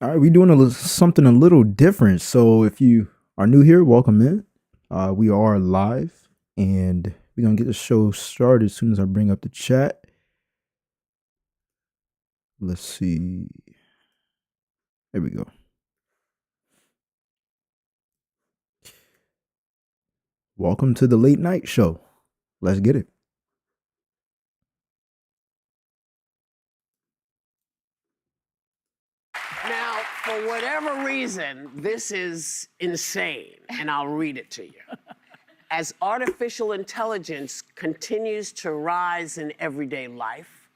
All right, we're doing something a little different. So if you are new here, welcome in. We are live, and we're gonna get the show started as soon as I bring up the chat. Let's see. There we go. Welcome to the late night show. Let's get it. Now, for whatever reason, this is insane, and I'll read it to you. As artificial intelligence continues to rise in everyday life,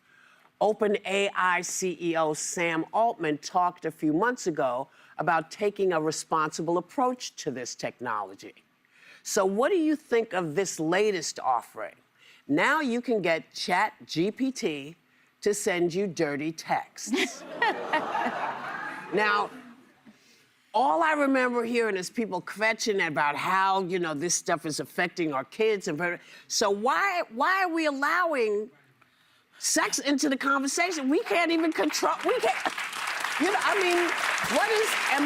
OpenAI CEO Sam Altman talked a few months ago about taking a responsible approach to this technology. So what do you think of this latest offering? Now you can get GPT to send you dirty texts. Now, all I remember hearing is people kvetching about how, this stuff is affecting our kids. So why are we allowing sex into the conversation? We can't even control, am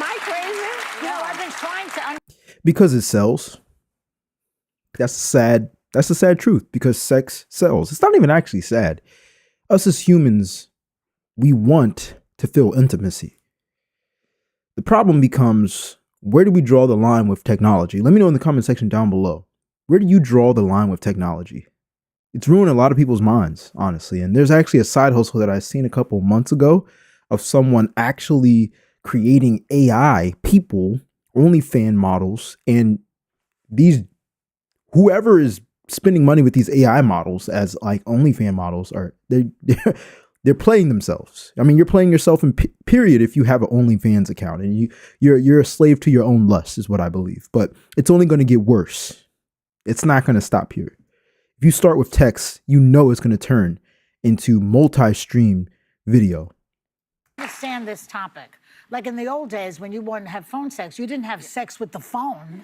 I crazy? I've been trying to... Because it sells. That's the sad truth, because sex sells. It's not even actually sad. Us as humans, we want to feel intimacy. The problem becomes, where do we draw the line with technology? Let me know in the comment section down below. Where do you draw the line with technology? It's ruined a lot of people's minds, honestly. And there's actually a side hustle that I seen a couple months ago of someone actually creating AI people, OnlyFans models, and whoever is spending money with these AI models as like OnlyFans models they're playing themselves. I mean, you're playing yourself in period if you have an OnlyFans account, and you're a slave to your own lust, is what I believe. But it's only going to get worse. It's not going to stop here. If you start with text, it's going to turn into multi-stream video. Understand this topic. Like in the old days when you wanted to have phone sex, you didn't have sex with the phone.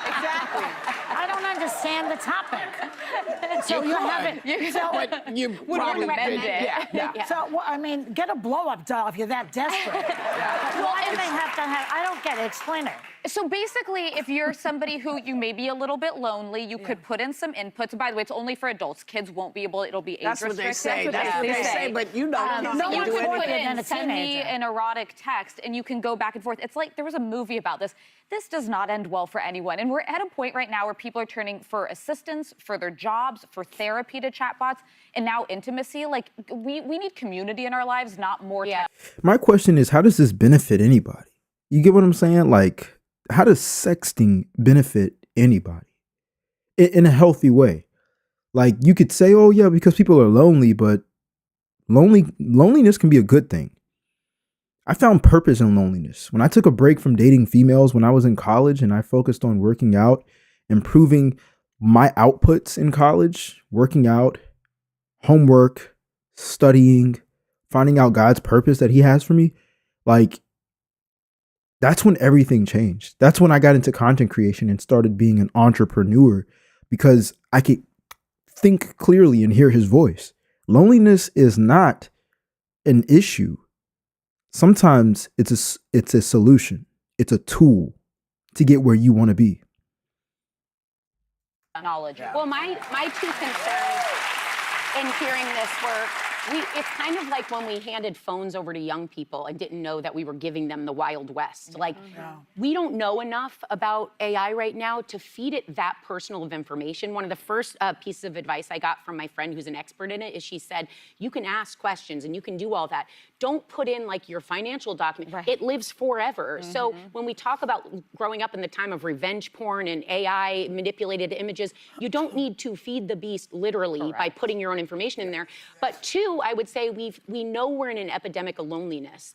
Exactly. I don't understand the topic. So you haven't. But you probably recommend did. it. Yeah. So, get a blow-up doll if you're that desperate. Why do they have to have... I don't get it. Explain it. So basically, if you're somebody who you may be a little bit lonely, you could put in some inputs. By the way, it's only for adults. Kids won't be able, it'll be age That's what they restricted. say. That's what they say. But you No you one can can put than in, a send me teenager. an erotic text, and you can go back and forth. It's like there was a movie about this. This does not end well for anyone. And we're at a point right now where people are turning for assistance, for their jobs, for therapy to chatbots, and now intimacy. Like, we need community in our lives, not more. My question is, how does this benefit anybody? You get what I'm saying? Like, how does sexting benefit anybody in a healthy way? Like, you could say, oh yeah, because people are lonely, but loneliness can be a good thing. I found purpose in loneliness. When I took a break from dating females when I was in college and I focused on working out, improving my outputs in college, working out, homework, studying, finding out God's purpose that he has for me, like, that's when everything changed. That's when I got into content creation and started being an entrepreneur, because I could think clearly and hear his voice. Loneliness is not an issue. Sometimes it's a solution. It's a tool to get where you want to be. Knowledge. Well, my two concerns in hearing this were, it's kind of like when we handed phones over to young people and didn't know that we were giving them the Wild West. Like, we don't know enough about AI right now to feed it that personal of information. One of the first pieces of advice I got from my friend who's an expert in it is she said, you can ask questions and you can do all that. Don't put in like your financial document. Right. It lives forever. So when we talk about growing up in the time of revenge porn and AI manipulated images, you don't need to feed the beast literally by putting your own information in there. But two, I would say we know we're in an epidemic of loneliness.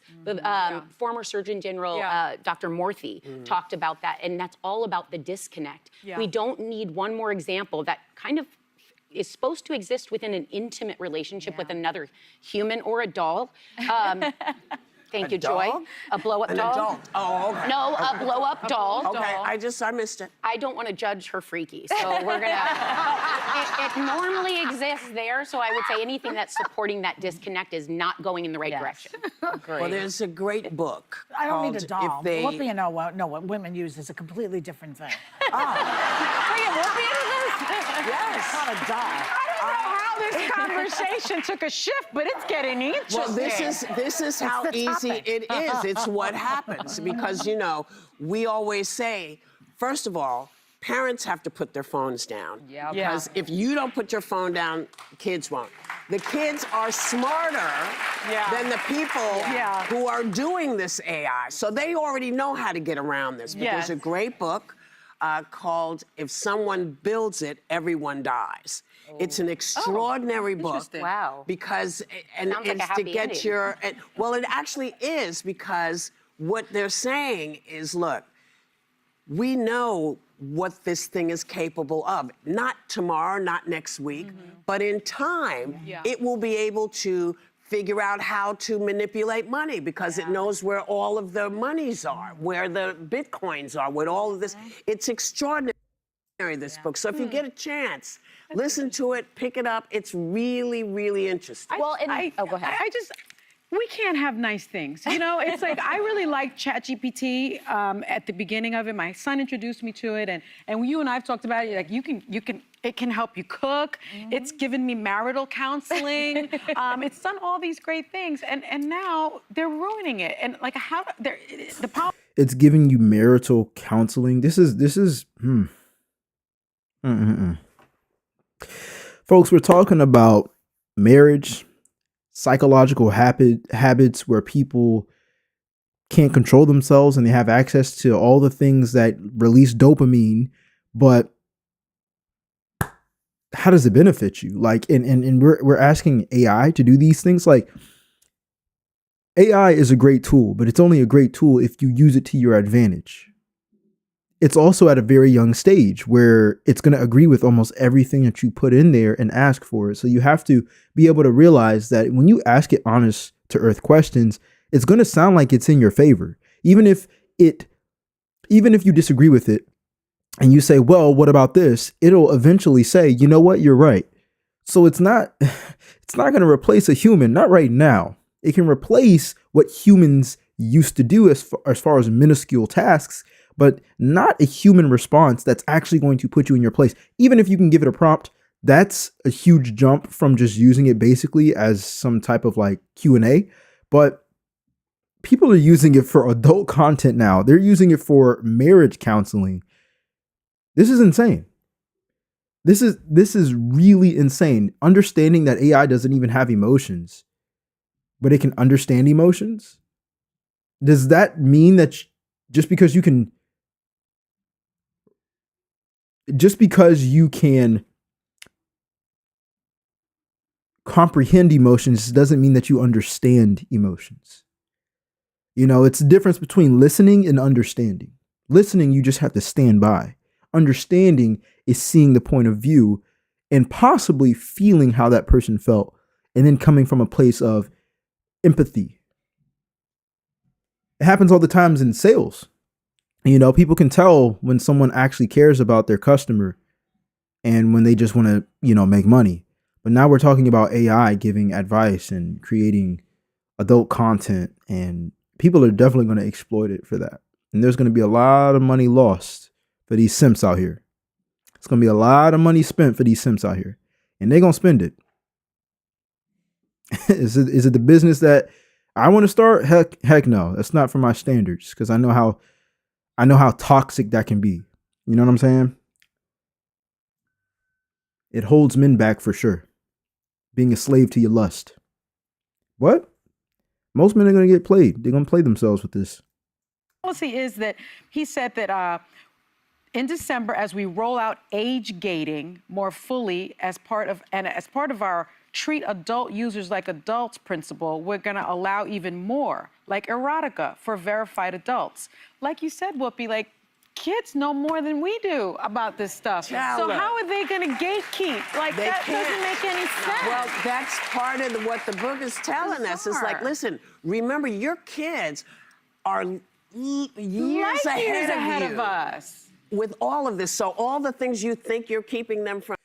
Former Surgeon General Dr. Morthy talked about that, and that's all about the disconnect. We don't need one more example that kind of is supposed to exist within an intimate relationship with another human or a doll. Thank A you, Joy. dog? A blow-up An doll. adult. Oh, okay. No, a blow-up doll. Okay, I missed it. I don't want to judge her freaky, so we're gonna. it normally exists there, so I would say anything that's supporting that disconnect is not going in the right direction. Well, there's a great book. I don't need a called doll. If They- Whoopi and what women use is a completely different thing. Bring Whoopi into this. Yes. Not a doll. How this conversation took a shift, but it's getting interesting. Well, this is how the easy topic. it is. It's what happens because we always say, first of all, parents have to put their phones down. Yeah. Because if you don't put your phone down, kids won't. The kids are smarter than the people who are doing this AI. So they already know how to get around this. But there's a great book called If Someone Builds It, Everyone Dies. It's an extraordinary book. Wow. Because, and Sounds like it's a to happy get ending. well, it actually is because what they're saying is, look, we know what this thing is capable of. Not tomorrow, not next week, but in time, it will be able to figure out how to manipulate money because it knows where all of the monies are, where the bitcoins are, with all of this. It's extraordinary, this book. So if you get a chance, listen to it, pick it up. It's really, really interesting. Well, and go ahead. We can't have nice things. You know, it's like, I really like ChatGPT at the beginning of it. My son introduced me to it, and you and I've talked about it. Like, it can help you cook. It's given me marital counseling. It's done all these great things, and now they're ruining it. And like, the power. It's giving you marital counseling. This is Folks, we're talking about marriage, psychological habits where people can't control themselves and they have access to all the things that release dopamine, but how does it benefit you? Like, and we're asking AI to do these things. Like, AI is a great tool, but it's only a great tool if you use it to your advantage. It's also at a very young stage where it's going to agree with almost everything that you put in there and ask for it. So you have to be able to realize that when you ask it honest to earth questions, it's going to sound like it's in your favor. Even if you disagree with it and you say, well, what about this? It'll eventually say, you know what? You're right. So it's not going to replace a human, not right now. It can replace what humans used to do as far as minuscule tasks, but not a human response that's actually going to put you in your place. Even if you can give it a prompt, that's a huge jump from just using it basically as some type of like Q&A. But people are using it for adult content now. They're using it for marriage counseling. This is insane. This is really insane. Understanding that AI doesn't even have emotions, but it can understand emotions. Does that mean that just because you can comprehend emotions doesn't mean that you understand emotions? You know, it's the difference between listening and understanding. Listening, you just have to stand by. Understanding is seeing the point of view and possibly feeling how that person felt, and then coming from a place of empathy. It happens all the times in sales. You know, people can tell when someone actually cares about their customer and when they just want to, make money. But now we're talking about AI giving advice and creating adult content, and people are definitely going to exploit it for that. And there's going to be a lot of money lost for these simps out here. It's going to be a lot of money spent for these simps out here, and they're going to spend it. Is it the business that I want to start? Heck no. That's not for my standards, because I know how toxic that can be. You know what I'm saying? It holds men back for sure. Being a slave to your lust. What? Most men are going to get played. They're going to play themselves with this. Policy is that he said that in December, as we roll out age gating more fully as part of our treat adult users like adults principle, we're going to allow even more, like erotica for verified adults. Like you said, Whoopi, like kids know more than we do about this stuff. Tell So her. how are they going to gatekeep? Like, They that can't. doesn't make any sense. Well, that's part of what the book is telling us. It's like, Bizarre. listen, remember, your kids are years Light years ahead of you us. with all of this. So all the things you think you're keeping them from.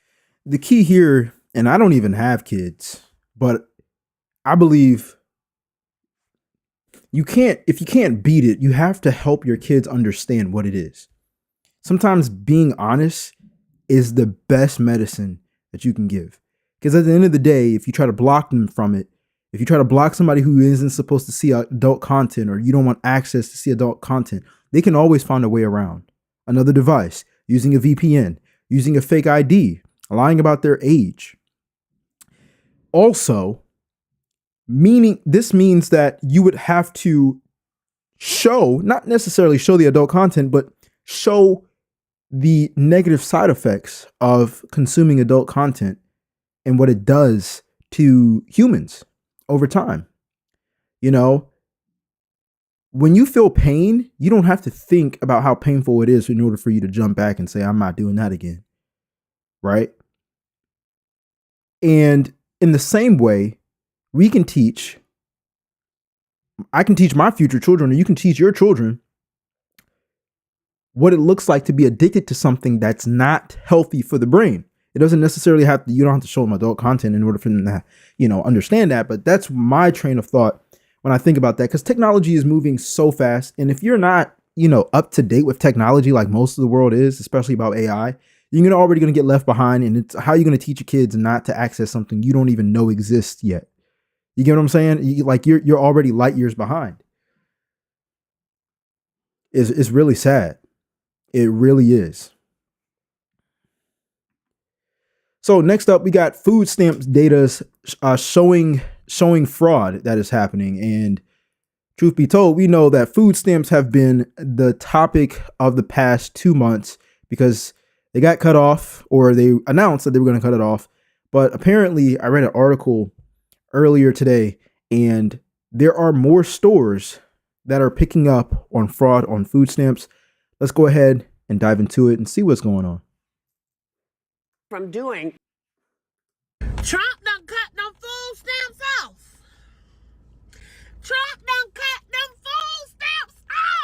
The key here, and I don't even have kids, but I believe if you can't beat it, you have to help your kids understand what it is. Sometimes being honest is the best medicine that you can give. Because at the end of the day, if you try to block them from it, if you try to block somebody who isn't supposed to see adult content, or you don't want access to see adult content, they can always find a way around. Another device, using a VPN, using a fake ID, lying about their age. Also, this means that you would have to not necessarily show the adult content, but show the negative side effects of consuming adult content and what it does to humans over time. You know, when you feel pain, you don't have to think about how painful it is in order for you to jump back and say, I'm not doing that again. Right? And in the same way, I can teach my future children, or you can teach your children what it looks like to be addicted to something that's not healthy for the brain. It doesn't necessarily you don't have to show them adult content in order for them to, understand that. But that's my train of thought when I think about that, because technology is moving so fast. And if you're not, up to date with technology like most of the world is, especially about AI, you're already going to get left behind. And it's how you're going to teach your kids not to access something you don't even know exists yet. You get what I'm saying? You're already light years behind. It's really sad. It really is. So next up, we got food stamps data showing fraud that is happening. And truth be told, we know that food stamps have been the topic of the past 2 months because they got cut off, or they announced that they were going to cut it off. But apparently, I read an article earlier today, and there are more stores that are picking up on fraud on food stamps. Let's go ahead and dive into it and see what's going on. From doing. Trump done cut them food stamps off. Trump done cut them food stamps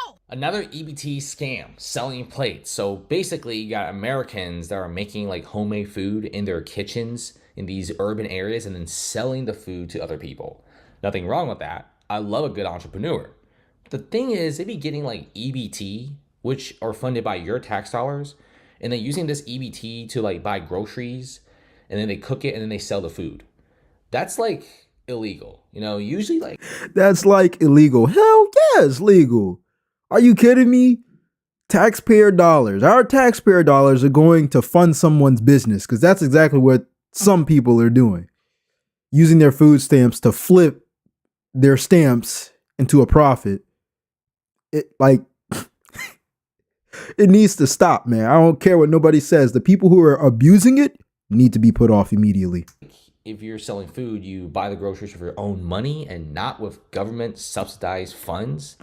off. Another EBT scam, selling plates. So basically, you got Americans that are making like homemade food in their kitchens in these urban areas and then selling the food to other people. Nothing wrong with that. I love a good entrepreneur. The thing is, they be getting like EBT, which are funded by your tax dollars, and then using this EBT to like buy groceries, and then they cook it and then they sell the food. That's like illegal. Usually like That's like illegal. Hell yeah, it's legal. Are you kidding me? Taxpayer dollars. Our taxpayer dollars are going to fund someone's business, because that's exactly what some people are doing. Using their food stamps to flip their stamps into a profit. It needs to stop, man. I don't care what nobody says. The people who are abusing it need to be put off immediately. if you're selling food, you buy the groceries with your own money and not with government subsidized funds.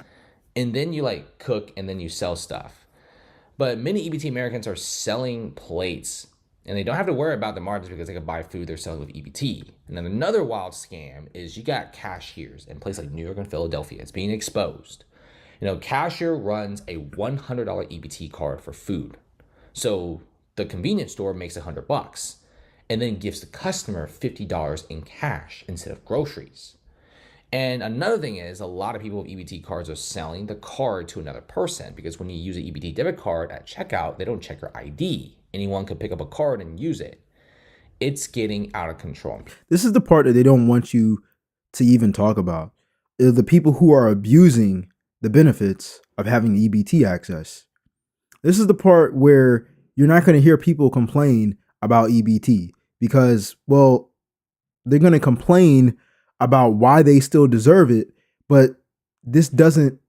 And then you like cook and then you sell stuff. But many EBT Americans are selling plates and they don't have to worry about the margins because they can buy food they're selling with EBT. And then another wild scam is you got cashiers in places like New York and Philadelphia. It's being exposed. Cashier runs a $100 EBT card for food. So the convenience store makes $100 and then gives the customer $50 in cash instead of groceries. And another thing is a lot of people with EBT cards are selling the card to another person because when you use an EBT debit card at checkout, they don't check your ID. Anyone can pick up a card and use it. It's getting out of control. This is the part that they don't want you to even talk about. The people who are abusing the benefits of having EBT access. This is the part where you're not going to hear people complain about EBT because, well, they're going to complain about why they still deserve it, but this doesn't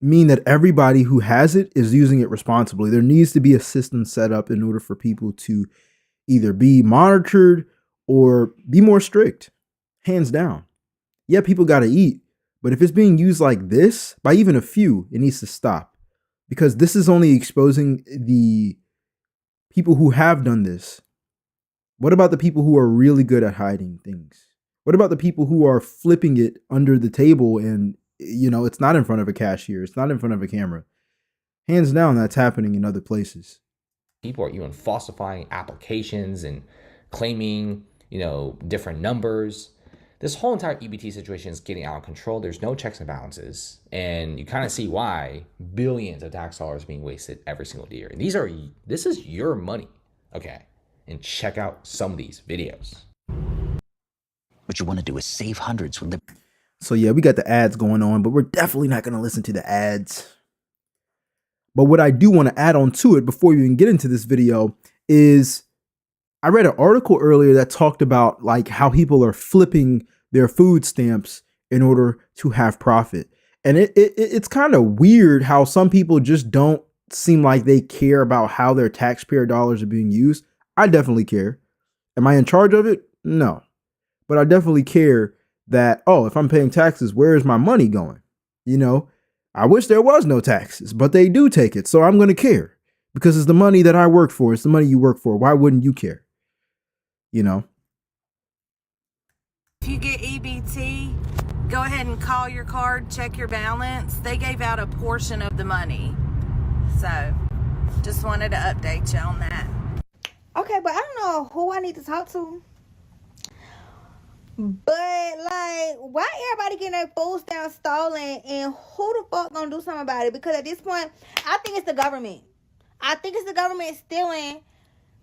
mean that everybody who has it is using it responsibly. There needs to be a system set up in order for people to either be monitored or be more strict, hands down. Yeah, people got to eat, but if it's being used like this by even a few, it needs to stop. because this is only exposing the people who have done this. What about the people who are really good at hiding things? What about the people who are flipping it under the table and, it's not in front of a cashier, it's not in front of a camera? Hands down, that's happening in other places. People are even falsifying applications and claiming, different numbers. This whole entire EBT situation is getting out of control. There's no checks and balances. And you kind of see why billions of tax dollars are being wasted every single year. And this is your money. Okay. And check out some of these videos. What you want to do is save hundreds with the... So yeah, we got the ads going on, but we're definitely not going to listen to the ads. But what I do want to add on to it before we even get into this video is I read an article earlier that talked about like how people are flipping their food stamps in order to have profit. And it's kind of weird how some people just don't seem like they care about how their taxpayer dollars are being used. I definitely care. Am I in charge of it? No. But I definitely care that, if I'm paying taxes, where is my money going? I wish there was no taxes, but they do take it. So I'm going to care because it's the money that I work for. It's the money you work for. Why wouldn't you care? If you get EBT, go ahead and call your card, check your balance. They gave out a portion of the money. So just wanted to update you on that. Okay, but I don't know who I need to talk to. But, like, why everybody getting their food stamps stolen and who the fuck gonna do something about it? Because at this point, I think it's the government. I think it's the government stealing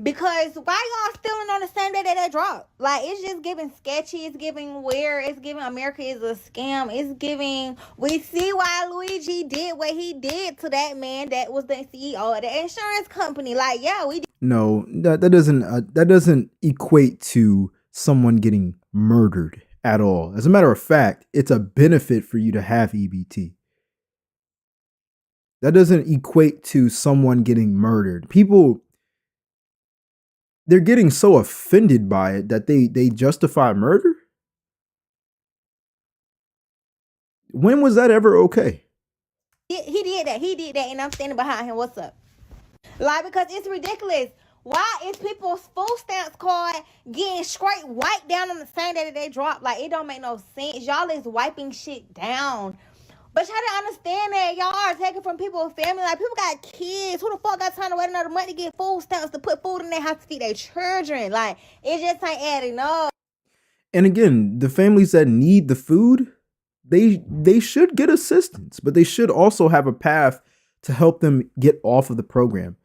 because why y'all stealing on the same day that they drop? Like, it's just giving sketchy. It's giving weird. It's giving America is a scam. It's giving, we see why Luigi did what he did to that man that was the CEO of the insurance company. Like, yeah, we did. No, that doesn't equate to someone getting murdered at all. As a matter of fact, it's a benefit for you to have EBT. That doesn't equate to someone getting murdered. People, they're getting so offended by it that they justify murder. When was that ever okay? He did that. He did that, and I'm standing behind him. What's up? Like, because it's ridiculous. Why is people's food stamps card getting straight wiped down on the same day that they drop? Like, it don't make no sense. Y'all is wiping shit down. But y'all don't understand that y'all are taking from people's family. Like, people got kids. Who the fuck got time to wait another month to get food stamps to put food in their house to feed their children? Like, it just ain't adding up. And again, the families that need the food, they should get assistance, but they should also have a path to help them get off of the program.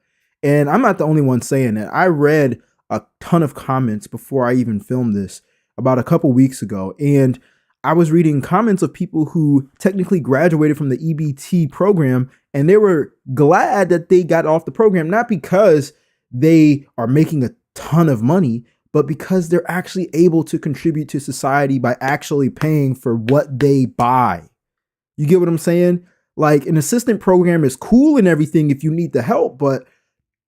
And I'm not the only one saying that. I read a ton of comments before I even filmed this about a couple weeks ago. And I was reading comments of people who technically graduated from the EBT program, and they were glad that they got off the program, not because they are making a ton of money, but because they're actually able to contribute to society by actually paying for what they buy. You get what I'm saying? Like, an assistant program is cool and everything if you need the help, but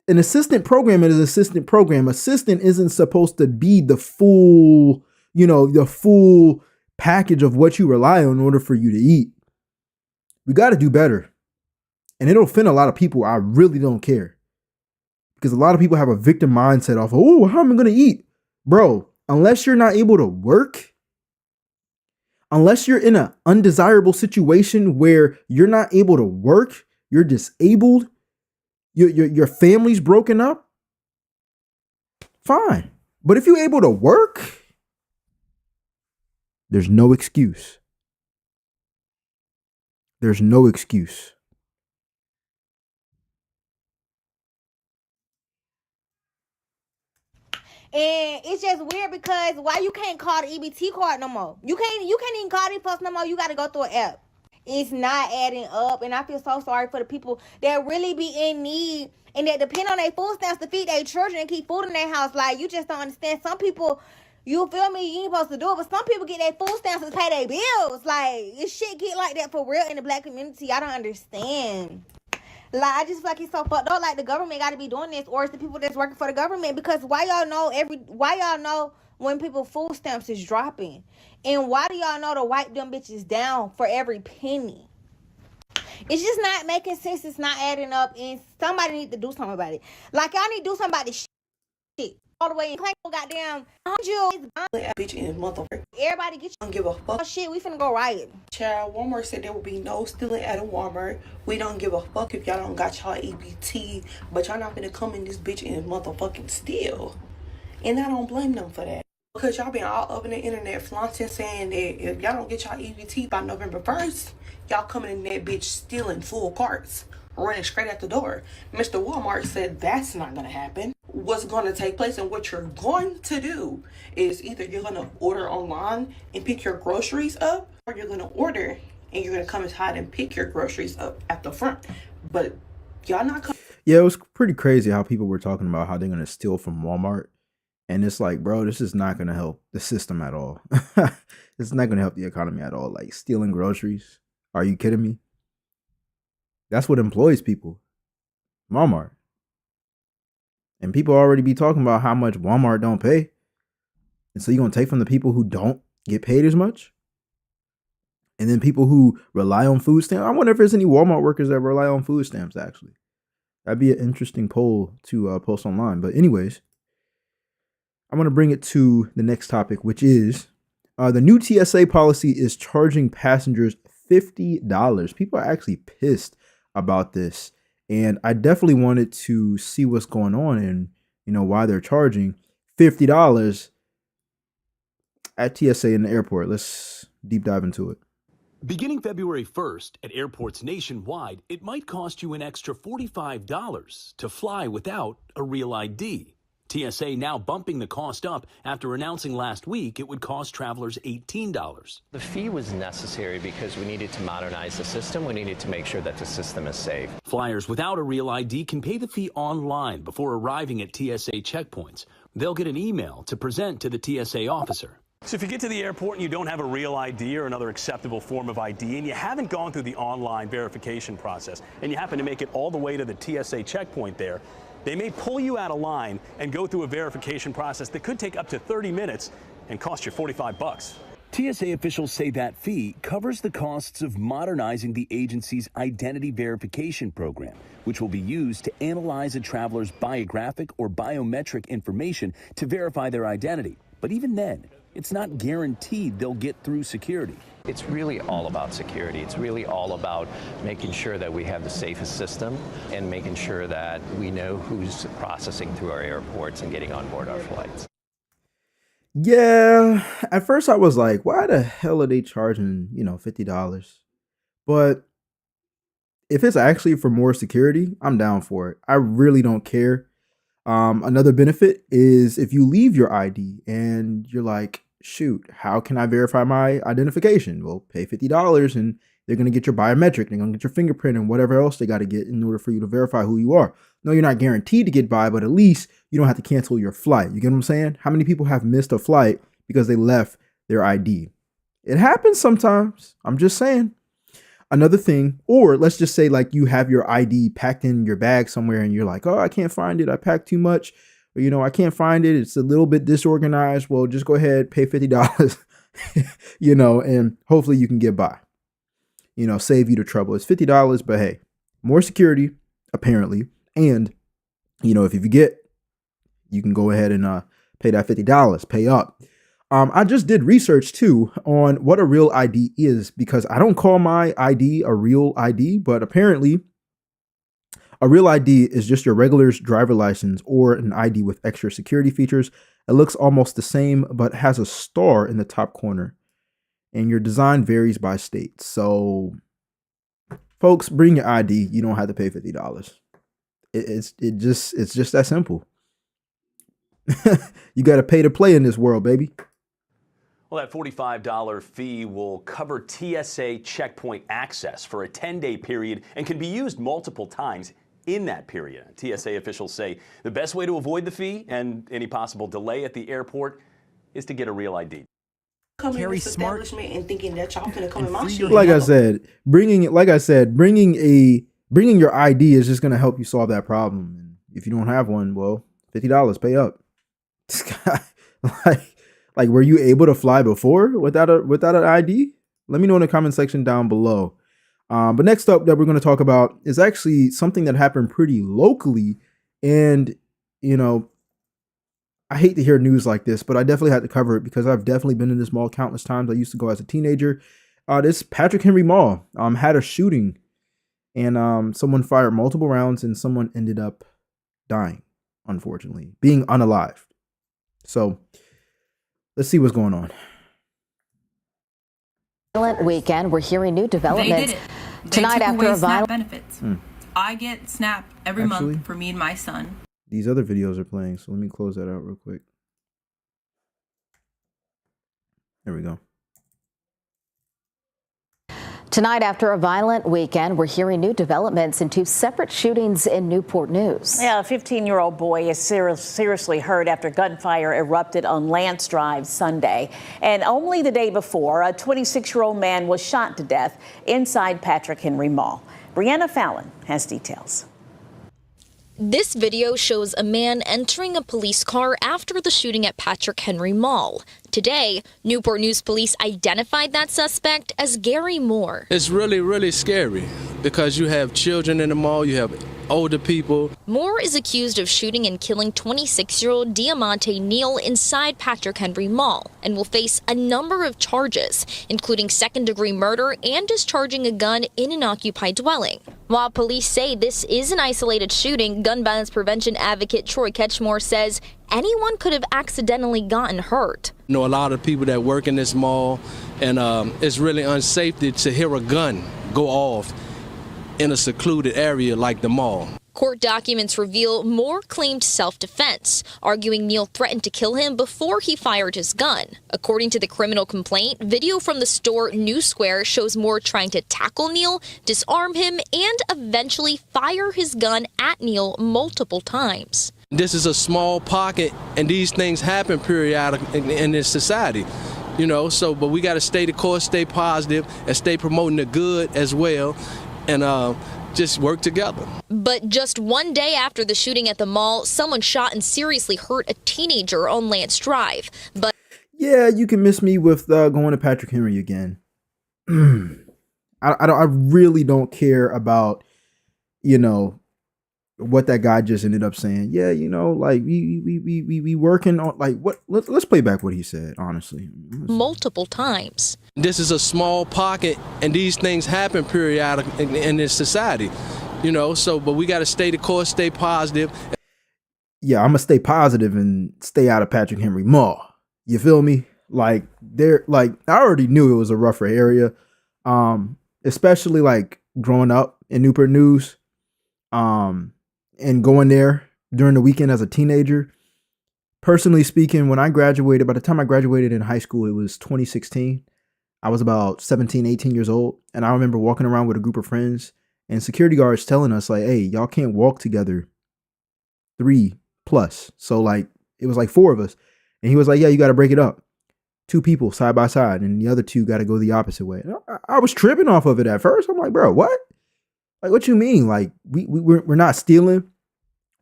an assistant program is an assistant program. Assistant isn't supposed to be the full, the full package of what you rely on in order for you to eat. We got to do better. And it'll offend a lot of people. I really don't care. Because a lot of people have a victim mindset of, how am I going to eat? Bro, unless you're not able to work, unless you're in an undesirable situation where you're not able to work, you're disabled, your family's broken up, fine. But if you're able to work, there's no excuse. There's no excuse. And it's just weird because why you can't call the EBT card no more? You can't even call these folks no more. You got to go through an app. It's not adding up, and I feel so sorry for the people that really be in need and that depend on their food stamps to feed their children and keep food in their house. Like, you just don't understand. Some people, you feel me, you ain't supposed to do it, but some people get their food stamps to pay their bills. Like, this shit get like that for real in the black community. I don't understand. Like, I just feel like it's so fucked up. Like, the government got to be doing this, or it's the people that's working for the government. Because why y'all know when people food stamps is dropping? And why do y'all know to wipe them bitches down for every penny? It's just not making sense. It's not adding up, and somebody need to do something about it. Like, y'all need to do something about this shit. All the way in Clank, goddamn, Bitch in motherfucker. everybody get Don't give a fuck. your shit. We finna go riot. Child, Walmart said there will be no stealing at a Walmart. We don't give a fuck if y'all don't got y'all EBT, but y'all not gonna come in this bitch and motherfucking steal. And I don't blame them for that. Because y'all been all over the internet flaunting saying that if y'all don't get y'all EBT by November 1st, y'all coming in that bitch stealing full carts, running straight at the door. Mr. Walmart said that's not gonna happen. What's gonna take place and what you're going to do is either you're gonna order online and pick your groceries up, or you're gonna order and you're gonna come inside and pick your groceries up at the front. But y'all not coming. Yeah, it was pretty crazy how people were talking about how they're going to steal from Walmart. And it's like, bro, this is not going to help the system at all. It's not going to help the economy at all. Like, stealing groceries. Are you kidding me? That's what employs people. Walmart. And people already be talking about how much Walmart don't pay. And so you're going to take from the people who don't get paid as much? And then people who rely on food stamps. I wonder if there's any Walmart workers that rely on food stamps, actually. That'd be an interesting poll to post online. But anyways, I'm going to bring it to the next topic, which is the new TSA policy is charging passengers $50. People are actually pissed about this. And I definitely wanted to see what's going on and, why they're charging $50 at TSA in the airport. Let's deep dive into it. Beginning February 1st, at airports nationwide, it might cost you an extra $45 to fly without a real ID. TSA now bumping the cost up after announcing last week it would cost travelers $18. The fee was necessary because we needed to modernize the system. We needed to make sure that the system is safe. Flyers without a real ID can pay the fee online before arriving at TSA checkpoints. They'll get an email to present to the TSA officer. So if you get to the airport and you don't have a real ID or another acceptable form of ID and you haven't gone through the online verification process and you happen to make it all the way to the TSA checkpoint there, they may pull you out of line and go through a verification process that could take up to 30 minutes and cost you $45. TSA officials say that fee covers the costs of modernizing the agency's identity verification program, which will be used to analyze a traveler's biographic or biometric information to verify their identity. But even then, it's not guaranteed they'll get through security. It's really all about security. It's really all about making sure that we have the safest system and making sure that we know who's processing through our airports and getting on board our flights. Yeah, at first I was like, why the hell are they charging, $50? But if it's actually for more security, I'm down for it. I really don't care. Another benefit is if you leave your ID and you're like, shoot, how can I verify my identification? Well, pay $50 and they're going to get your biometric. They're going to get your fingerprint and whatever else they got to get in order for you to verify who you are. No, you're not guaranteed to get by, but at least you don't have to cancel your flight. You get what I'm saying? How many people have missed a flight because they left their ID? It happens sometimes. I'm just saying. Another thing, or let's just say like you have your ID packed in your bag somewhere and you're like, oh, I can't find it. I packed too much. Or, I can't find it. It's a little bit disorganized. Well, just go ahead, pay $50, and hopefully you can get by, save you the trouble. It's $50, but hey, more security, apparently. And, if you forget, you can go ahead and pay that $50, pay up. I just did research too on what a real ID is because I don't call my ID a real ID, but apparently a real ID is just your regular driver license or an ID with extra security features. It looks almost the same, but has a star in the top corner and your design varies by state. So folks, bring your ID. You don't have to pay $50. It's just that simple. You got to pay to play in this world, baby. Well, that $45 fee will cover TSA checkpoint access for a 10-day period and can be used multiple times in that period. TSA officials say the best way to avoid the fee and any possible delay at the airport is to get a real ID. Coming to this establishment and thinking that y'all finna come in my shit. Like I said, bringing your ID is just gonna help you solve that problem. And if you don't have one, well, $50, pay up. This guy, like, were you able to fly before without an ID? Let me know in the comment section down below. But next up that we're going to talk about is actually something that happened pretty locally. And, I hate to hear news like this, but I definitely had to cover it because I've definitely been in this mall countless times. I used to go as a teenager. This Patrick Henry Mall had a shooting, and someone fired multiple rounds and someone ended up dying, unfortunately, being unalived. So let's see what's going on. Weekend, we're hearing new developments Tonight after a violent benefits. I get SNAP every month for me and my son. These other videos are playing, so let me close that out real quick. There we go. Tonight, after a violent weekend, we're hearing new developments in two separate shootings in Newport News. Yeah, a 15-year-old boy is seriously hurt after gunfire erupted on Lance Drive Sunday. And only the day before, a 26-year-old man was shot to death inside Patrick Henry Mall. Brianna Fallon has details. This video shows a man entering a police car after the shooting at Patrick Henry Mall. Today, Newport News police identified that suspect as Gary Moore. It's really, really scary because you have children in the mall, you have older people. Moore is accused of shooting and killing 26-year-old Diamante Neal inside Patrick Henry Mall and will face a number of charges, including second-degree murder and discharging a gun in an occupied dwelling. While police say this is an isolated shooting, gun violence prevention advocate Troy Ketchmore says anyone could have accidentally gotten hurt. You know, a lot of people that work in this mall, and it's really unsafe to hear a gun go off in a secluded area like the mall. Court documents reveal Moore claimed self-defense, arguing Neal threatened to kill him before he fired his gun. According to the criminal complaint, video from the store New Square shows Moore trying to tackle Neal, disarm him, and eventually fire his gun at Neal multiple times. This is a small pocket, and these things happen periodically in this society. But we got to stay the course, stay positive, and stay promoting the good as well, and just work together. But just one day after the shooting at the mall, someone shot and seriously hurt a teenager on Lance Drive. But yeah, you can miss me with going to Patrick Henry again. I really don't care about, what that guy just ended up saying. Yeah, like we working on like what? Let's play back what he said. Honestly, multiple times. This is a small pocket, and these things happen periodically in this society. But we got to stay the course, stay positive. Yeah, I'm gonna stay positive and stay out of Patrick Henry Mall. You feel me? Like I already knew it was a rougher area, especially like growing up in Newport News. And going there during the weekend as a teenager. Personally speaking, when I graduated, by the time I graduated in high school, it was 2016. I was about 17, 18 years old. And I remember walking around with a group of friends and security guards telling us like, hey, y'all can't walk together 3+. So like, it was like 4 of us. And he was like, yeah, you got to break it up. 2 people side by side and the other 2 got to go the opposite way. And I was tripping off of it at first. I'm like, bro, what? Like, what you mean? Like, we're not stealing.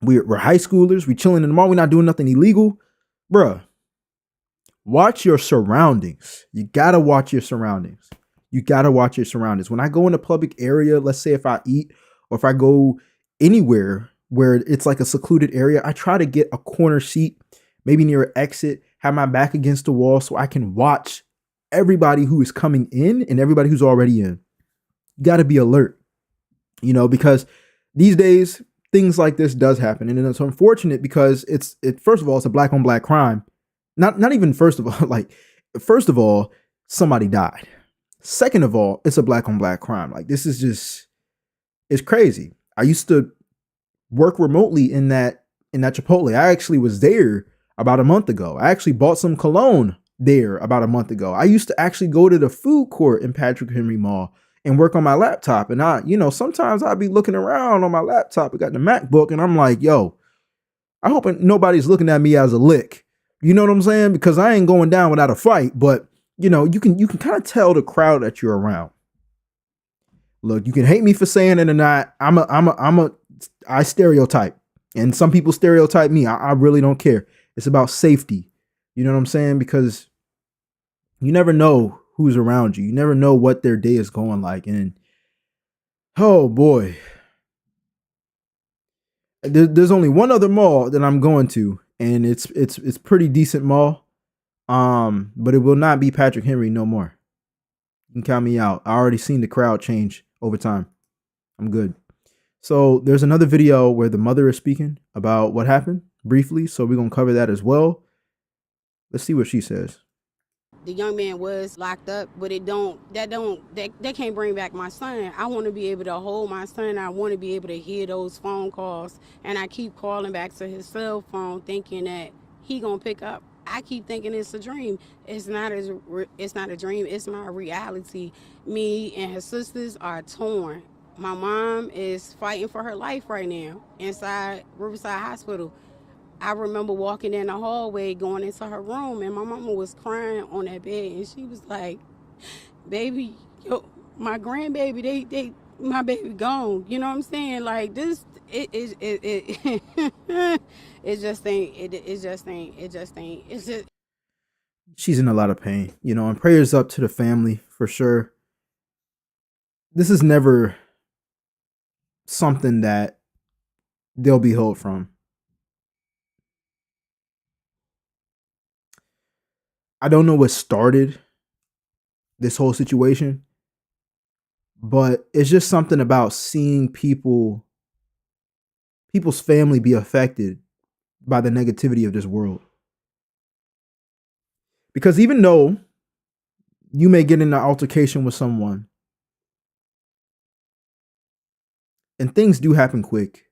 We're high schoolers. We chilling in the mall. We're not doing nothing illegal. Bruh, watch your surroundings. You got to watch your surroundings. You got to watch your surroundings. When I go in a public area, let's say if I eat or if I go anywhere where it's like a secluded area, I try to get a corner seat, maybe near an exit, have my back against the wall so I can watch everybody who is coming in and everybody who's already in. You got to be alert. Because these days things like this does happen, and it's unfortunate because it's first of all, it's a black on black crime. Not even first of all, like first of all, somebody died. Second of all, it's a black on black crime. Like this is just, it's crazy. I used to work remotely in that Chipotle. I actually was there about a month ago. I actually bought some cologne there about a month ago. I used to actually go to the food court in Patrick Henry Mall and work on my laptop. And sometimes I'd be looking around on my laptop. I got the MacBook and I'm like, yo, I hope nobody's looking at me as a lick. You know what I'm saying? Because I ain't going down without a fight. But, you can kind of tell the crowd that you're around. Look, you can hate me for saying it or not. I stereotype. And some people stereotype me. I really don't care. It's about safety. You know what I'm saying? Because you never know who's around you. You never know what their day is going like. And Oh boy. There's only one other mall that I'm going to, and it's pretty decent mall. But it will not be Patrick Henry no more. You can count me out. I already seen the crowd change over time. I'm good. So there's another video where the mother is speaking about what happened briefly. So we're gonna cover that as well. Let's see what she says. The young man was locked up, but that can't bring back my son. I want to be able to hold my son. I want to be able to hear those phone calls, and I keep calling back to his cell phone, thinking that he gonna pick up. I keep thinking it's a dream. It's not a dream. It's my reality. Me and his sisters are torn. My mom is fighting for her life right now inside Riverside Hospital. I remember walking in the hallway, going into her room, and my mama was crying on that bed, and she was like, "Baby, my grandbaby, my baby gone." You know what I'm saying? Like this, it just ain't. It's just. She's in a lot of pain, and prayers up to the family for sure. This is never something that they'll be healed from. I don't know what started this whole situation, but it's just something about seeing people's family be affected by the negativity of this world. Because even though you may get in an altercation with someone, and things do happen quick,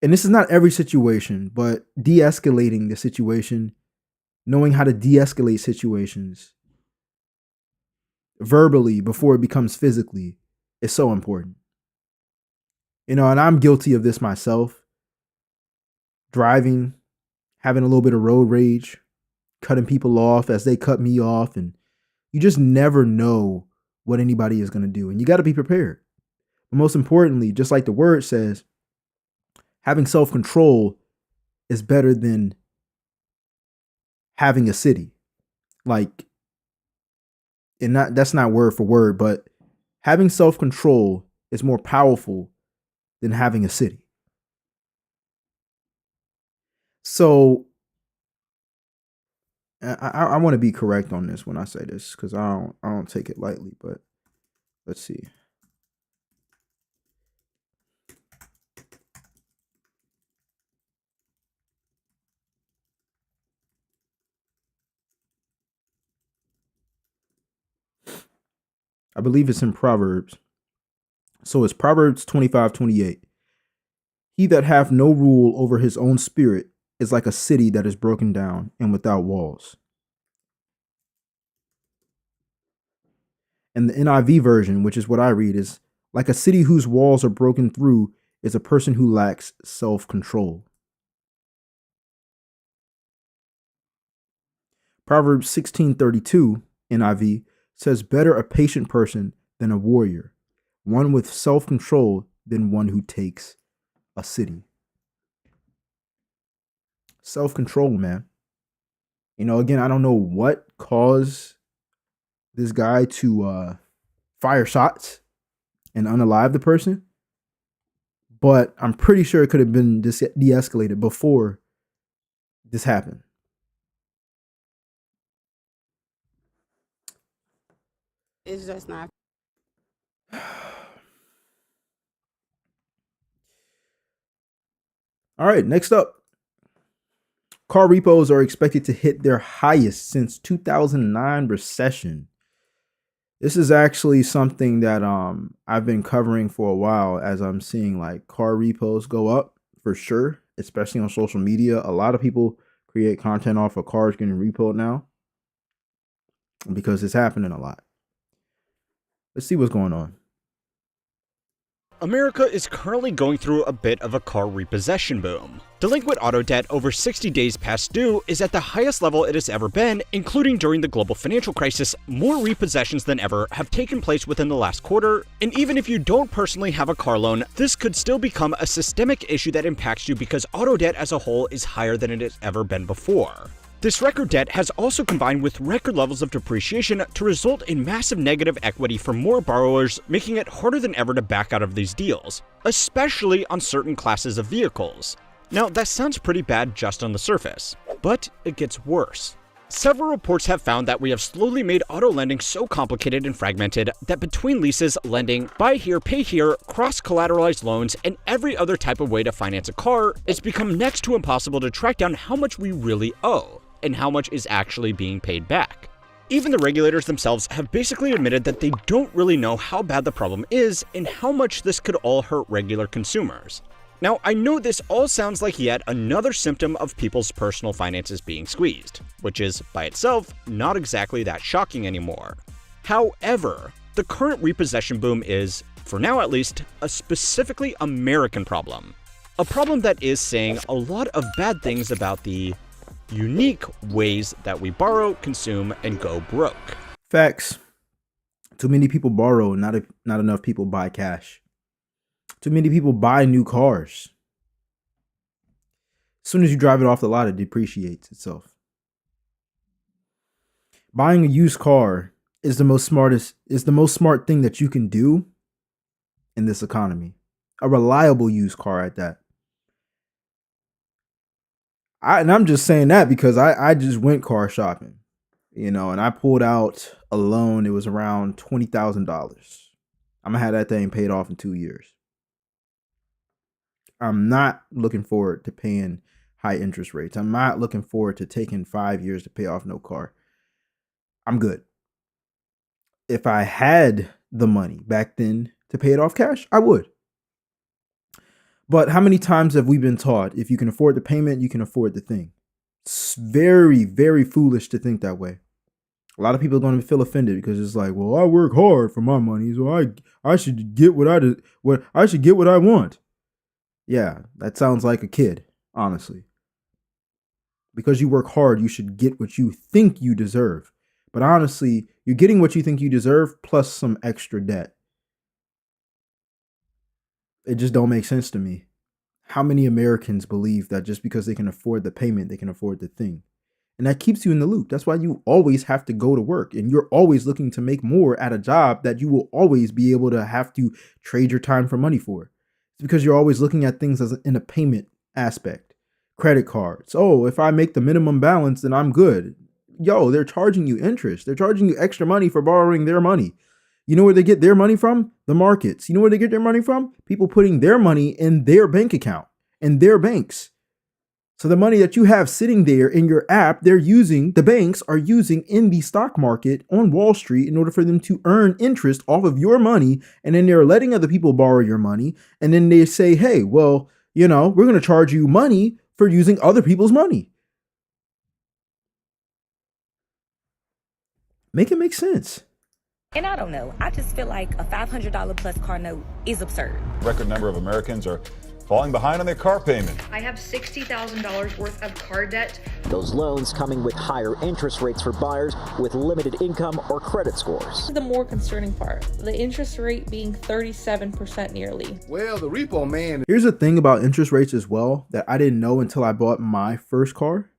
and this is not every situation, but de-escalating the situation, knowing how to de-escalate situations verbally before it becomes physically is so important. And I'm guilty of this myself. Driving, having a little bit of road rage, cutting people off as they cut me off, and you just never know what anybody is going to do, and you got to be prepared. But most importantly, just like the word says, having self-control is better than having a city. Like, that's not word for word, but having self-control is more powerful than having a city. So I want to be correct on this when I say this, because I don't take it lightly, but let's see. I believe it's in Proverbs. So it's Proverbs 25:28. He that hath no rule over his own spirit is like a city that is broken down and without walls. And the NIV version, which is what I read, is like a city whose walls are broken through is a person who lacks self-control. Proverbs 16:32 NIV says, better a patient person than a warrior, one with self-control than one who takes a city. Self-control, man. Again, I don't know what caused this guy to fire shots and unalive the person, but I'm pretty sure it could have been de-escalated before this happened. It's just not. All right, next up. Car repos are expected to hit their highest since 2009 recession. This is actually something that I've been covering for a while, as I'm seeing like car repos go up for sure, especially on social media. A lot of people create content off of cars getting repoed now because it's happening a lot. Let's see what's going on. America is currently going through a bit of a car repossession boom. Delinquent auto debt over 60 days past due is at the highest level it has ever been, including during the global financial crisis. More repossessions than ever have taken place within the last quarter, and even if you don't personally have a car loan, this could still become a systemic issue that impacts you because auto debt as a whole is higher than it has ever been before. This record debt has also combined with record levels of depreciation to result in massive negative equity for more borrowers, making it harder than ever to back out of these deals, especially on certain classes of vehicles. Now, that sounds pretty bad just on the surface, but it gets worse. Several reports have found that we have slowly made auto lending so complicated and fragmented that between leases, lending, buy here, pay here, cross-collateralized loans, and every other type of way to finance a car, it's become next to impossible to track down how much we really owe and how much is actually being paid back. Even the regulators themselves have basically admitted that they don't really know how bad the problem is and how much this could all hurt regular consumers. Now, I know this all sounds like yet another symptom of people's personal finances being squeezed, which is, by itself, not exactly that shocking anymore. However, the current repossession boom is, for now at least, a specifically American problem. A problem that is saying a lot of bad things about the unique ways that we borrow, consume, and go broke. Facts. Too many people borrow, not enough people buy cash. Too many people buy new cars. As soon as you drive it off the lot, it depreciates itself. Buying a used car is the most smart thing that you can do in this economy. A reliable used car at that. And I'm just saying that because I just went car shopping, and I pulled out a loan. It was around $20,000. I'm gonna have that thing paid off in 2 years. I'm not looking forward to paying high interest rates. I'm not looking forward to taking 5 years to pay off no car. I'm good. If I had the money back then to pay it off cash, I would. But how many times have we been taught if you can afford the payment, you can afford the thing? It's very, very foolish to think that way. A lot of people are going to feel offended because it's like, well, I work hard for my money, so I should get what I should get what I want. Yeah, that sounds like a kid, honestly. Because you work hard, you should get what you think you deserve. But honestly, you're getting what you think you deserve plus some extra debt. It just don't make sense to me. How many Americans believe that just because they can afford the payment, they can afford the thing? And that keeps you in the loop. That's why you always have to go to work. And you're always looking to make more at a job that you will always be able to have to trade your time for money for. It's because you're always looking at things as in a payment aspect. Credit cards. Oh, if I make the minimum balance, then I'm good. Yo, they're charging you interest. They're charging you extra money for borrowing their money. You know where they get their money from? The markets. You know where they get their money from? People putting their money in their bank account, in their banks. So the money that you have sitting there in your app, the banks are using in the stock market on Wall Street in order for them to earn interest off of your money. And then they're letting other people borrow your money. And then they say, hey, well, we're going to charge you money for using other people's money. Make it make sense. And I don't know. I just feel like a $500 plus car note is absurd. Record number of Americans are falling behind on their car payment. I have $60,000 worth of car debt. Those loans coming with higher interest rates for buyers with limited income or credit scores. The more concerning part, the interest rate being 37% nearly. Well, the repo man. Here's the thing about interest rates as well that I didn't know until I bought my first car.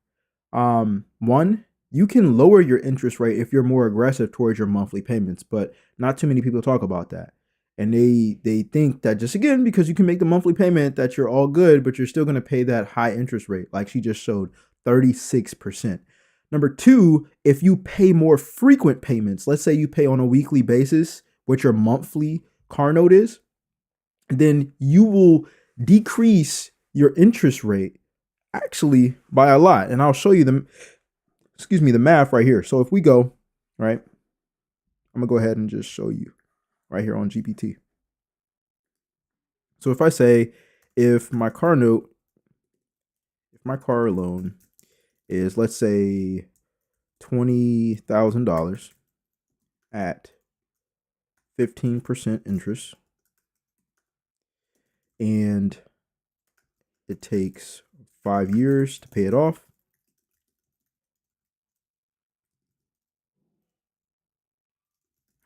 One, you can lower your interest rate if you're more aggressive towards your monthly payments, but not too many people talk about that. And they think that just again, because you can make the monthly payment that you're all good, but you're still going to pay that high interest rate. Like she just showed 36%. Number two, if you pay more frequent payments, let's say you pay on a weekly basis, what your monthly car note is, then you will decrease your interest rate actually by a lot. And I'll show you the math right here. So if we go, right, I'm gonna go ahead and just show you right here on GPT. So if I say, if my car loan is, let's say, $20,000 at 15% interest, and it takes 5 years to pay it off,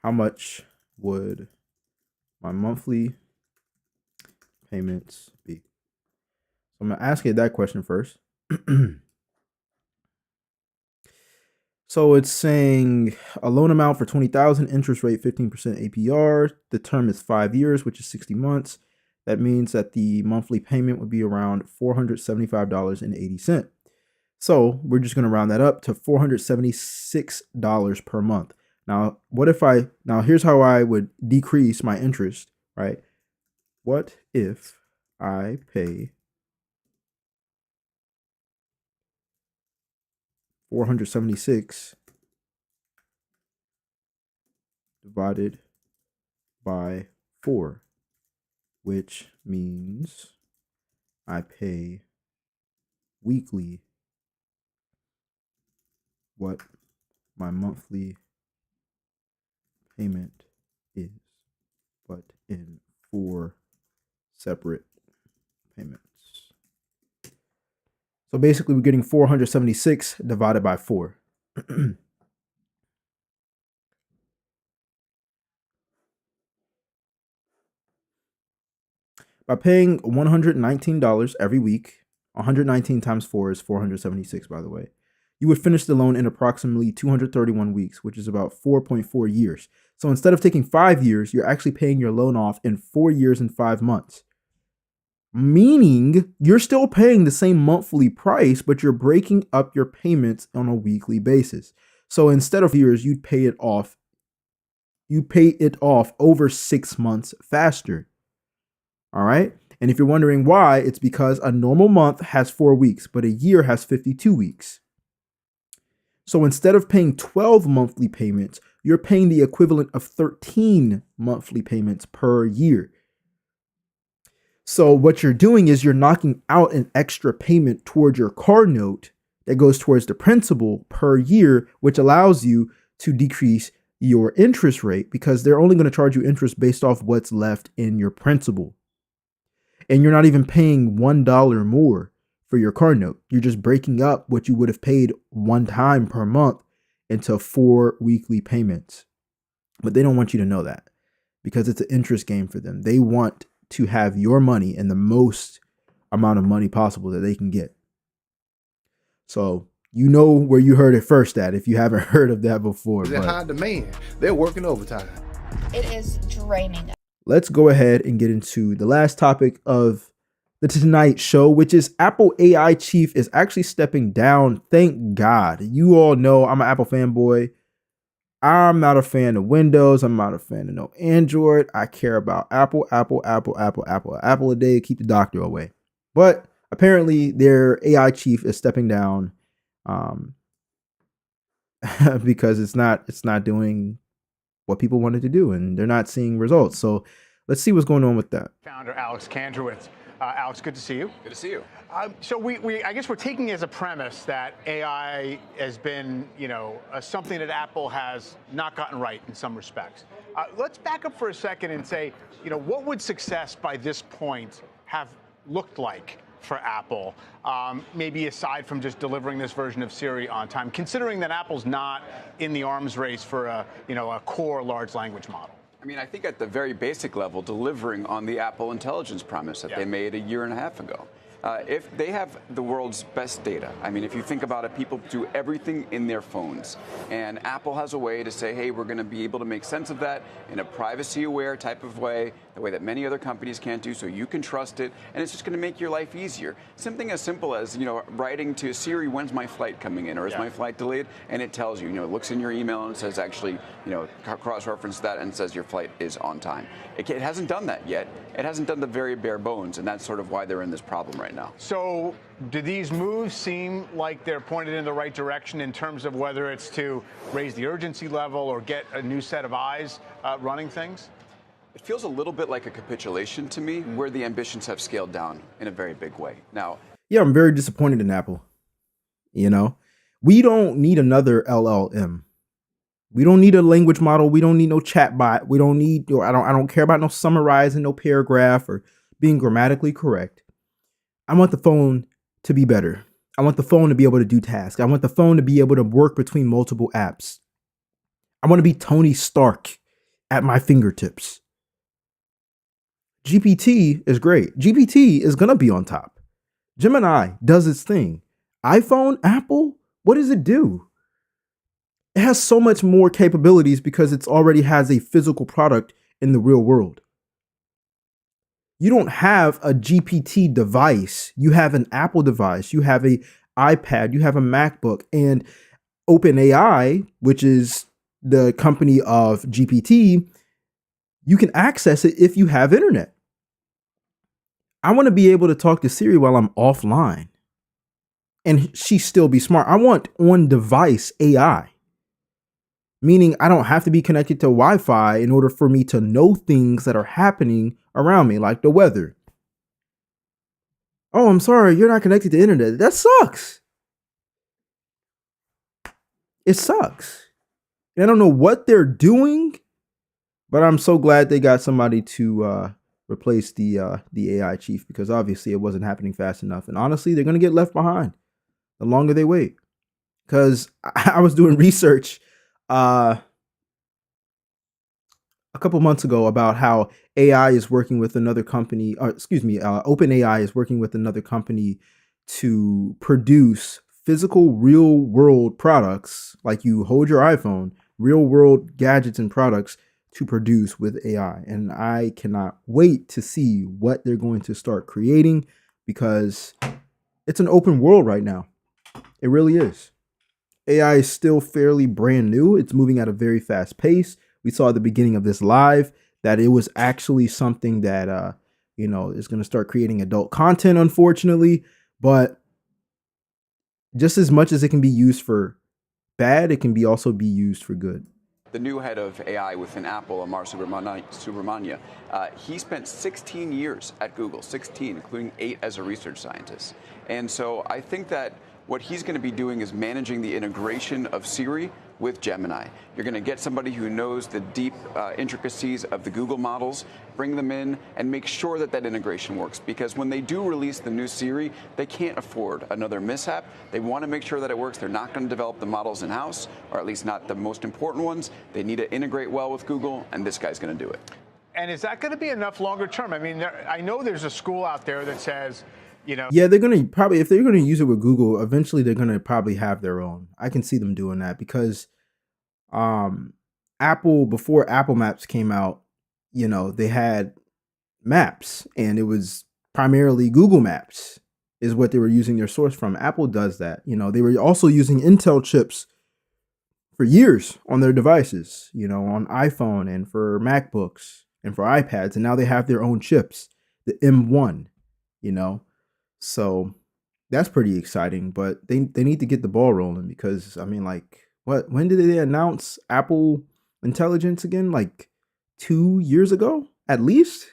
how much would my monthly payments be? So I'm going to ask you that question first. So it's saying a loan amount for 20,000, interest rate 15% APR. The term is 5 years, which is 60 months. That means that the monthly payment would be around $475.80. So we're just going to round that up to $476 per month. Now, here's how I would decrease my interest, right? What if I pay $476 divided by 4, which means I pay weekly what my monthly payment is, but in 4 separate payments. So basically we're getting 476 divided by 4. By paying $119 every week, 119 times 4 is 476, by the way, you would finish the loan in approximately 231 weeks, which is about 4.4 years. So instead of taking 5 years, you're actually paying your loan off in 4 years and 5 months. Meaning you're still paying the same monthly price, but you're breaking up your payments on a weekly basis. So instead of years, you pay it off over 6 months faster. All right. And if you're wondering why, it's because a normal month has 4 weeks, but a year has 52 weeks. So instead of paying 12 monthly payments, you're paying the equivalent of 13 monthly payments per year. So what you're doing is you're knocking out an extra payment towards your car note that goes towards the principal per year, which allows you to decrease your interest rate because they're only going to charge you interest based off what's left in your principal. And you're not even paying $1 more for your car note. You're just breaking up what you would have paid one time per month into 4 weekly payments. But they don't want you to know that because it's an interest game for them. They want to have your money and the most amount of money possible that they can get. So you know where you heard it first at if you haven't heard of that before. They're high demand. They're working overtime. It is draining. Let's go ahead and get into the last topic of the Tonight Show, which is Apple AI chief is actually stepping down. Thank God. You all know I'm an Apple fanboy. I'm not a fan of Windows. I'm not a fan of no Android. I care about Apple a day. Keep the doctor away. But apparently their AI chief is stepping down because it's not doing what people wanted to do and they're not seeing results. So let's see what's going on with that. Founder Alex Kantrowitz. Alex, good to see you. Good to see you. So I guess we're taking as a premise that AI has been, something that Apple has not gotten right in some respects. Let's back up for a second and say, what would success by this point have looked like for Apple, maybe aside from just delivering this version of Siri on time, considering that Apple's not in the arms race for a core large language model? I mean, I think at the very basic level, delivering on the Apple intelligence promise that they made a year and a half ago. If they have the world's best data, I mean, if you think about it, people do everything in their phones. And Apple has a way to say, hey, we're going to be able to make sense of that in a privacy-aware type of way, the way that many other companies can't do, so you can trust it. And it's just going to make your life easier. Something as simple as, writing to Siri, when's my flight coming in? Or is my flight delayed? And it tells you, it looks in your email and says actually, cross-reference that and says your flight is on time. It hasn't done that yet. It hasn't done the very bare bones, and that's sort of why they're in this problem right now. So do these moves seem like they're pointed in the right direction in terms of whether it's to raise the urgency level or get a new set of eyes running things? It feels a little bit like a capitulation to me, where the ambitions have scaled down in a very big way. Now, yeah, I'm very disappointed in Apple. We don't need another LLM. We don't need a language model. We don't need no chat bot. We don't need, I don't care about no summarizing, no paragraph or being grammatically correct. I want the phone to be better. I want the phone to be able to do tasks. I want the phone to be able to work between multiple apps. I want to be Tony Stark at my fingertips. GPT is great. GPT is going to be on top. Gemini does its thing. iPhone, Apple, what does it do? It has so much more capabilities because it already has a physical product in the real world. You don't have a GPT device. You have an Apple device. You have a iPad. You have a MacBook. And OpenAI, which is the company of GPT, you can access it if you have internet. I want to be able to talk to Siri while I'm offline and she still be smart. I want on-device AI, meaning I don't have to be connected to Wi-Fi in order for me to know things that are happening around me, like the weather. Oh, I'm sorry, you're not connected to internet. That sucks. It sucks. And I don't know what they're doing, but I'm so glad they got somebody to replace the AI chief, because obviously it wasn't happening fast enough. And honestly, they're going to get left behind the longer they wait. Because I was doing research a couple months ago about how AI is working with another company, or OpenAI is working with another company to produce physical real world products, like you hold your iPhone, real world gadgets and products to produce with AI. And I cannot wait to see what they're going to start creating, because it's an open world right now. It really is. AI is still fairly brand new. It's moving at a very fast pace. We saw at the beginning of this live that it was actually something that is going to start creating adult content, unfortunately. But just as much as it can be used for bad, it can also be used for good. The new head of AI within Apple, Amar Subramanya, he spent 16 years at Google, 16, including 8 as a research scientist. And so I think that what he's going to be doing is managing the integration of Siri with Gemini. You're going to get somebody who knows the deep intricacies of the Google models, bring them in and make sure that that integration works. Because when they do release the new Siri, they can't afford another mishap. They want to make sure that it works. They're not going to develop the models in-house, or at least not the most important ones. They need to integrate well with Google, and this guy's going to do it. And is that going to be enough longer term? I mean, I know there's a school out there that says, yeah, they're going to probably, if they're going to use it with Google, eventually they're going to probably have their own. I can see them doing that, because Apple, before Apple Maps came out, they had maps, and it was primarily Google Maps is what they were using their source from. Apple does that. They were also using Intel chips for years on their devices, on iPhone and for MacBooks and for iPads. And now they have their own chips, the M1, So that's pretty exciting, but they need to get the ball rolling, because when did they announce Apple Intelligence again? Like 2 years ago, at least?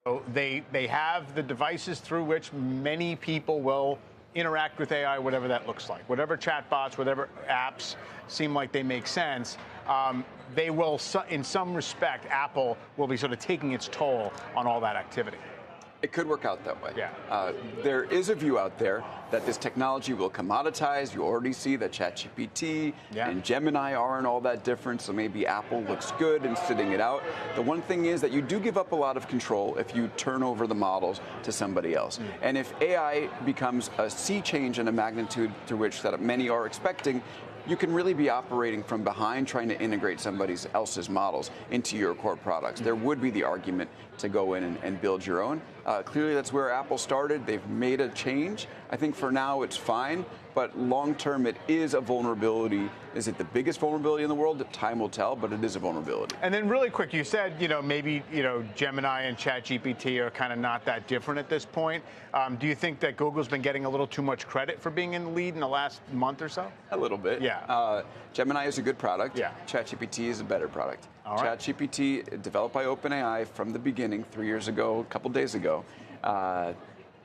So they have the devices through which many people will interact with AI, whatever that looks like. Whatever chatbots, whatever apps seem like they make sense, they will, in some respect, Apple will be sort of taking its toll on all that activity. It could work out that way. Yeah. There is a view out there that this technology will commoditize. You already see that ChatGPT and Gemini aren't all that different, so maybe Apple looks good in sitting it out. The one thing is that you do give up a lot of control if you turn over the models to somebody else. And if AI becomes a sea change in a magnitude to which that many are expecting, you can really be operating from behind, trying to integrate somebody else's models into your core products. There would be the argument to go in and build your own. Clearly, that's where Apple started. They've made a change. I think for now it's fine, but long term it is a vulnerability. Is it the biggest vulnerability in the world? Time will tell, but it is a vulnerability. And then really quick, you said, maybe, Gemini and ChatGPT are kind of not that different at this point. Do you think that Google's been getting a little too much credit for being in the lead in the last month or so? A little bit. Yeah. Gemini is a good product. Yeah. ChatGPT is a better product. All right. ChatGPT, developed by OpenAI from the beginning, 3 years ago, a couple days ago.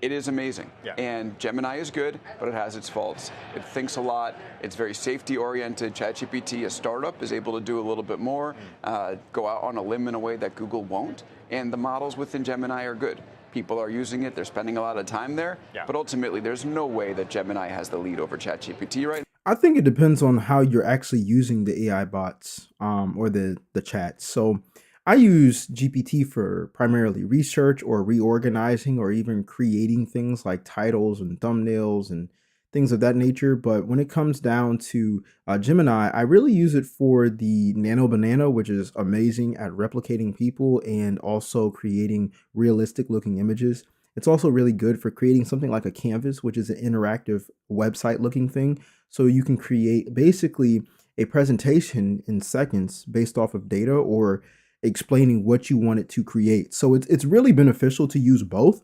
It is amazing. Yeah. And Gemini is good, but it has its faults. It thinks a lot. It's very safety-oriented. ChatGPT, a startup, is able to do a little bit more, go out on a limb in a way that Google won't. And the models within Gemini are good. People are using it. They're spending a lot of time there. Yeah. But ultimately, there's no way that Gemini has the lead over ChatGPT right now. I think it depends on how you're actually using the AI bots or the chats. So I use GPT for primarily research or reorganizing or even creating things like titles and thumbnails and things of that nature. But when it comes down to Gemini, I really use it for the Nano Banana, which is amazing at replicating people and also creating realistic looking images. It's also really good for creating something like a canvas, which is an interactive website looking thing. So you can create basically a presentation in seconds based off of data or explaining what you want it to create. So it's really beneficial to use both.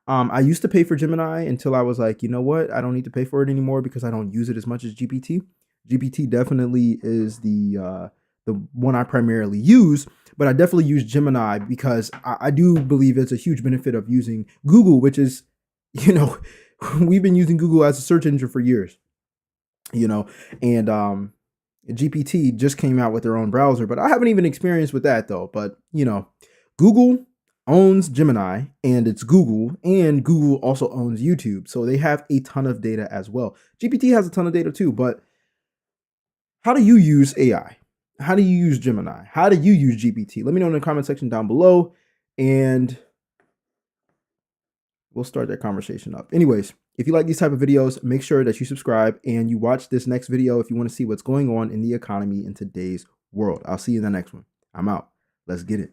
I used to pay for Gemini until I was like, you know what? I don't need to pay for it anymore because I don't use it as much as GPT. GPT definitely is the one I primarily use, but I definitely use Gemini because I do believe it's a huge benefit of using Google, which is, you know, we've been using Google as a search engine for years, you know, and GPT just came out with their own browser, but I haven't even experienced with that though. But, you know, Google owns Gemini and it's Google, and Google also owns YouTube. So they have a ton of data as well. GPT has a ton of data too, but how do you use AI? How do you use Gemini? How do you use GPT? Let me know in the comment section down below and we'll start that conversation up. Anyways, if you like these type of videos, make sure that you subscribe and you watch this next video if you want to see what's going on in the economy in today's world. I'll see you in the next one. I'm out. Let's get it.